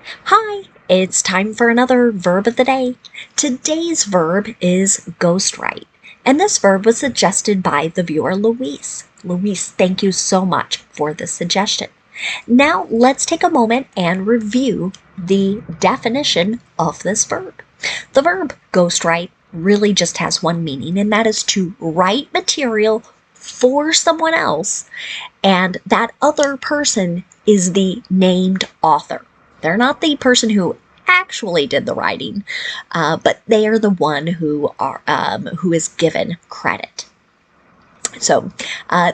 Hi, it's time for another verb of the day. Today's verb is ghostwrite, and this verb was suggested by the viewer Luis. Luis, thank you so much for this suggestion. Now let's take a moment and review the definition of this verb. The verb ghostwrite really just has one meaning, and that is to write material for someone else, and that other person is the named author. They're not the person who actually did the writing, but they are the one who is given credit. So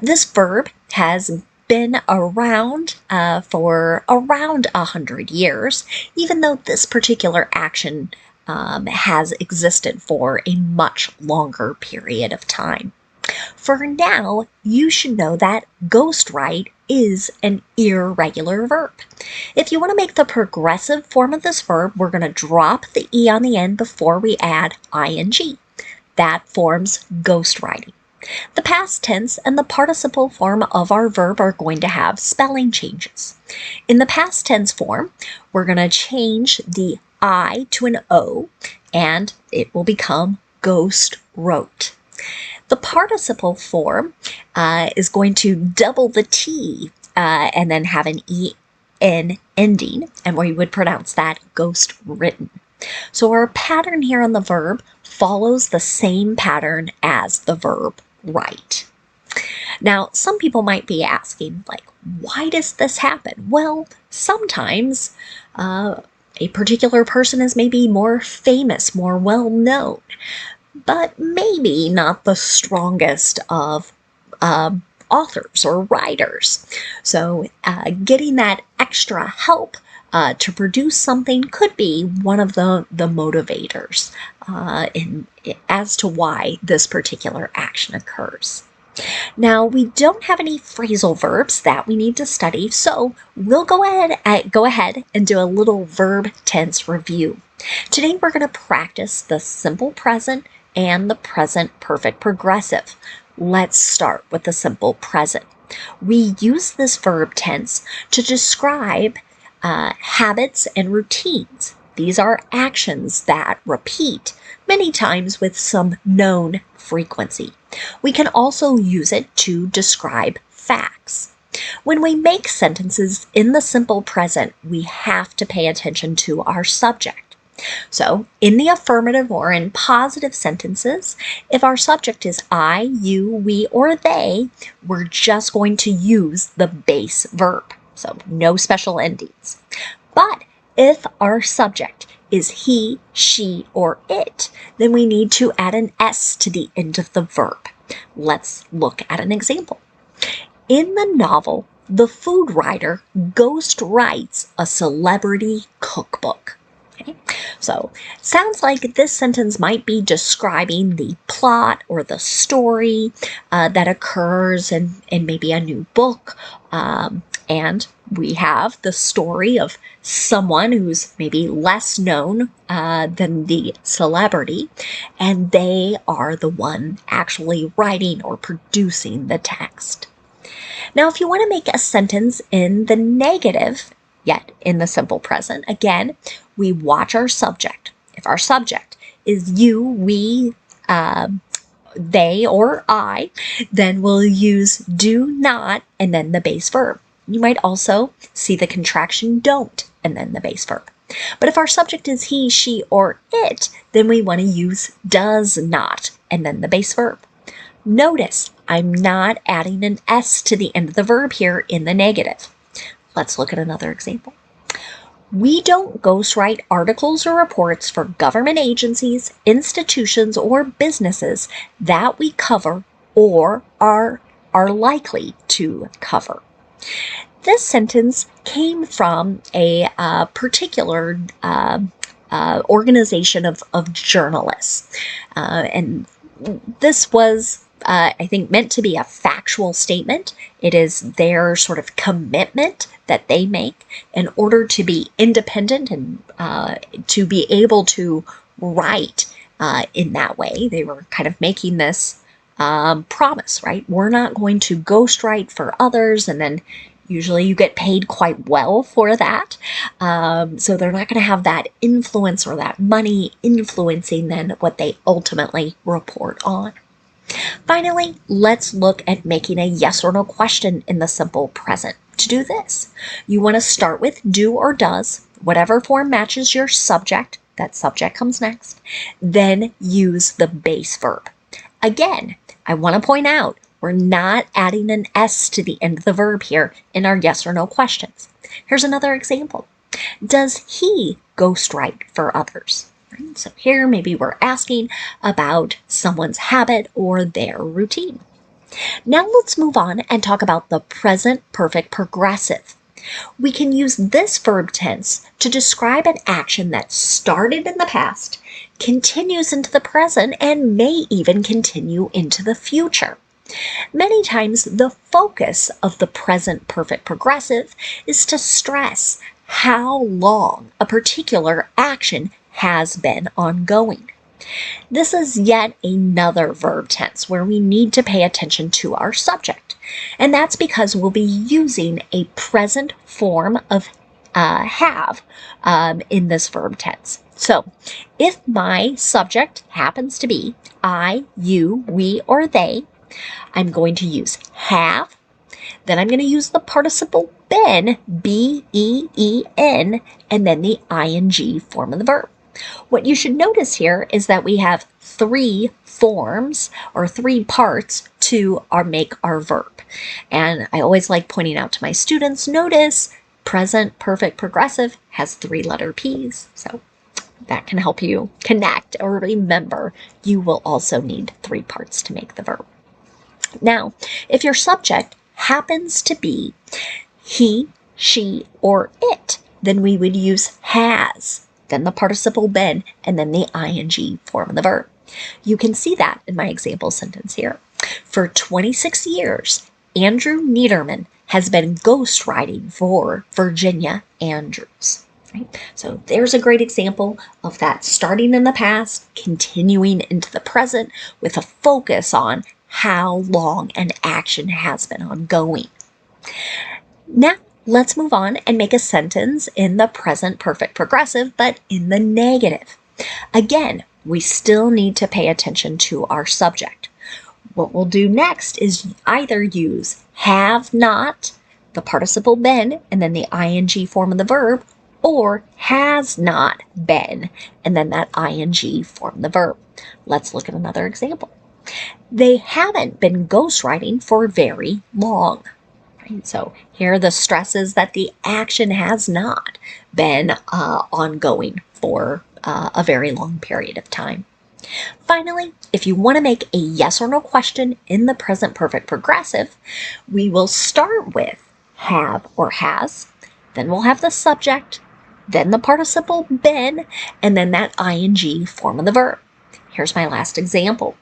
this verb has been around for around 100 years, even though this particular action has existed for a much longer period of time. For now, you should know that ghostwrite is an irregular verb. If you want to make the progressive form of this verb, we're going to drop the E on the end before we add ing. That forms ghostwriting. The past tense and the participle form of our verb are going to have spelling changes. In the past tense form, we're going to change the I to an O, and it will become ghost wrote. The participle form is going to double the T and then have an EN ending, and we would pronounce that ghost written. So our pattern here on the verb follows the same pattern as the verb write. Now, some people might be asking, why does this happen? Well, sometimes a particular person is maybe more famous, more well-known, but maybe not the strongest of authors or writers. So getting that extra help to produce something could be one of the motivators as to why this particular action occurs. Now, we don't have any phrasal verbs that we need to study, so we'll go ahead and do a little verb tense review. Today we're going to practice the simple present and the present perfect progressive. Let's start with the simple present. We use this verb tense to describe habits and routines. These are actions that repeat many times with some known frequency. We can also use it to describe facts. When we make sentences in the simple present, we have to pay attention to our subject. So, in the affirmative or in positive sentences, if our subject is I, you, we, or they, we're just going to use the base verb. So, no special endings. But if our subject is he, she, or it, then we need to add an S to the end of the verb. Let's look at an example. In the novel, the food writer ghost writes a celebrity cookbook. Okay? So, sounds like this sentence might be describing the plot or the story that occurs in maybe a new book. And we have the story of someone who's maybe less known than the celebrity, and they are the one actually writing or producing the text. Now, if you want to make a sentence in the negative, yet in the simple present, again, we watch our subject. If our subject is you, we, they, or I, then we'll use do not and then the base verb. You might also see the contraction don't and then the base verb. But if our subject is he, she, or it, then we want to use does not and then the base verb. Notice I'm not adding an S to the end of the verb here in the negative. Let's look at another example. We don't ghostwrite articles or reports for government agencies, institutions, or businesses that we cover or are likely to cover. This sentence came from a particular organization of journalists. And this was, I think, meant to be a factual statement. It is their sort of commitment that they make in order to be independent and to be able to write in that way. They were kind of making this promise, right? We're not going to ghostwrite for others and then Usually you get paid quite well for that. So they're not going to have that influence or that money influencing then what they ultimately report on. Finally, let's look at making a yes or no question in the simple present. To do this, you want to start with do or does, whatever form matches your subject. That subject comes next. Then use the base verb. Again, I want to point out, we're not adding an S to the end of the verb here in our yes or no questions. Here's another example. Does he ghostwrite for others? Right? So here maybe we're asking about someone's habit or their routine. Now let's move on and talk about the present perfect progressive. We can use this verb tense to describe an action that started in the past, continues into the present, and may even continue into the future. Many times, the focus of the present perfect progressive is to stress how long a particular action has been ongoing. This is yet another verb tense where we need to pay attention to our subject. And that's because we'll be using a present form of have in this verb tense. So if my subject happens to be I, you, we, or they, I'm going to use have. Then I'm going to use the participle been, B-E-E-N, and then the ing form of the verb. What you should notice here is that we have three forms or three parts to make our verb. And I always like pointing out to my students, notice present perfect progressive has 3-letter P's. So that can help you connect or remember you will also need 3 parts to make the verb. Now, if your subject happens to be he, she, or it, then we would use has, then the participle been, and then the ing form of the verb. You can see that in my example sentence here. For 26 years, Andrew Niederman has been ghostwriting for Virginia Andrews. Right? So there's a great example of that starting in the past, continuing into the present with a focus on how long an action has been ongoing. Now, let's move on and make a sentence in the present perfect progressive, but in the negative. Again, we still need to pay attention to our subject. What we'll do next is either use have not, the participle been, and then the ing form of the verb, or has not been, and then that ing form of the verb. Let's look at another example. They haven't been ghostwriting for very long. Right? So here the stress is that the action has not been ongoing for a very long period of time. Finally, if you want to make a yes or no question in the present perfect progressive, we will start with have or has, then we'll have the subject, then the participle been, and then that ing form of the verb. Here's my last example.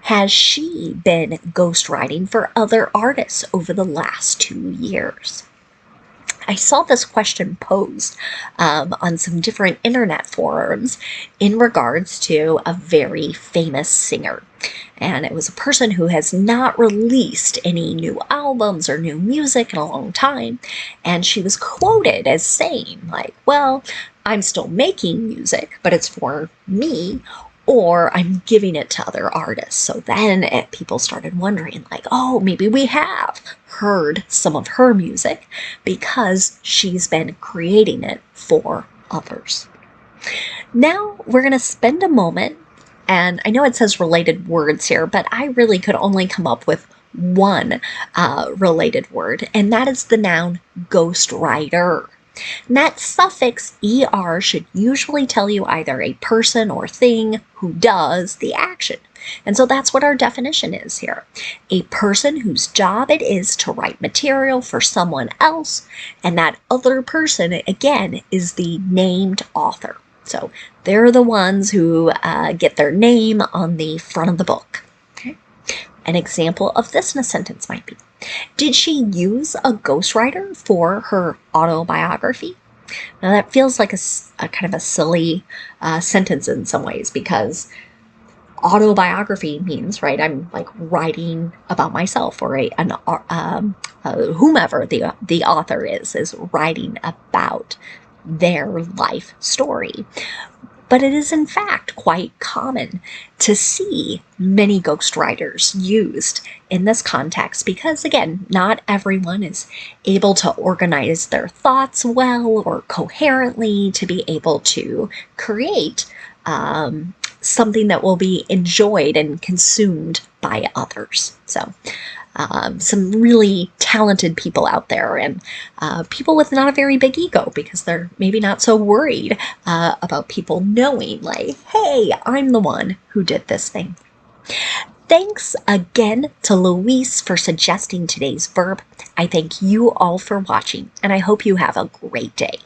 Has she been ghostwriting for other artists over the last 2 years? I saw this question posed on some different internet forums in regards to a very famous singer. And it was a person who has not released any new albums or new music in a long time. And she was quoted as saying, like, well, I'm still making music, but it's for me, or I'm giving it to other artists. So then people started wondering, like, oh, maybe we have heard some of her music because she's been creating it for others. Now we're going to spend a moment, and I know it says related words here, but I really could only come up with one related word, and that is the noun ghostwriter. And that suffix er should usually tell you either a person or thing who does the action. And so that's what our definition is here. A person whose job it is to write material for someone else, and that other person, again, is the named author. So they're the ones who get their name on the front of the book. Okay? An example of this in a sentence might be, did she use a ghostwriter for her autobiography? Now that feels like a kind of a silly sentence in some ways, because autobiography means, right? I'm like writing about myself, or whomever the author is writing about their life story. But it is in fact quite common to see many ghostwriters used in this context because, again, not everyone is able to organize their thoughts well or coherently to be able to create something that will be enjoyed and consumed by others. So some really talented people out there, and people with not a very big ego because they're maybe not so worried about people knowing, like, hey, I'm the one who did this thing. Thanks again to Louise for suggesting today's verb. I thank you all for watching, and I hope you have a great day.